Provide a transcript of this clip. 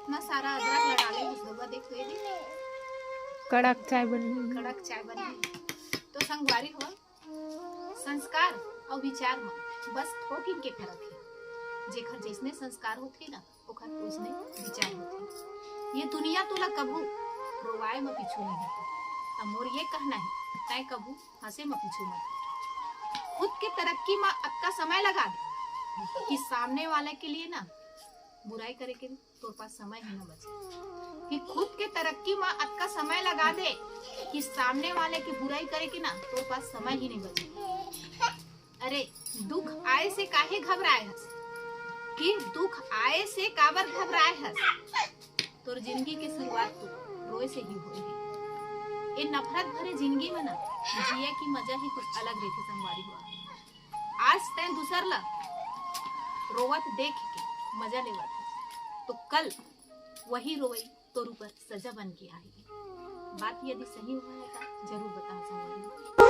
इतना सारा अदरक लगा ले उस दवा देख तो ये कड़क चाय बनी, कड़क चाय बनी। तो संगवारी हो संस्कार और विचार में बस थोक इनके फर्क है। जेखर जैसने संस्कार होते ना ओखर वैसने विचार होते। ये दुनिया तोला कभू रोवाए में पीछू नहीं होता। अब मोर ये कहना है तय कभू हंसे में पीछू मत। खुद के तरक्की में अक्का समय लगा दे कि सामने वाले के लिए ना बुराई करे के तोर पास समय ही ना बचे। कि खुद के तरक्की में अक्का समय लगा दे कि सामने वाले की बुराई करे के ना तोर पास समय ही नहीं बचे। अरे दुख आए से काहे घबराए हस, कि दुख आए से काबर घबराए हस। तोर जिंदगी की शुरुआत तो रोए से ही हुई है। ये नफरत भरे जिंदगी में ना जिए की मजा ही कुछ अलग रहती संगवारी हुआ। आज तय दूसर ला रोवत देख के मजा लेवत तो कल वही रोई तोर ऊपर सजा बन के आएगी। बात यदि सही हुआ है तो जरूर बता संगवारी।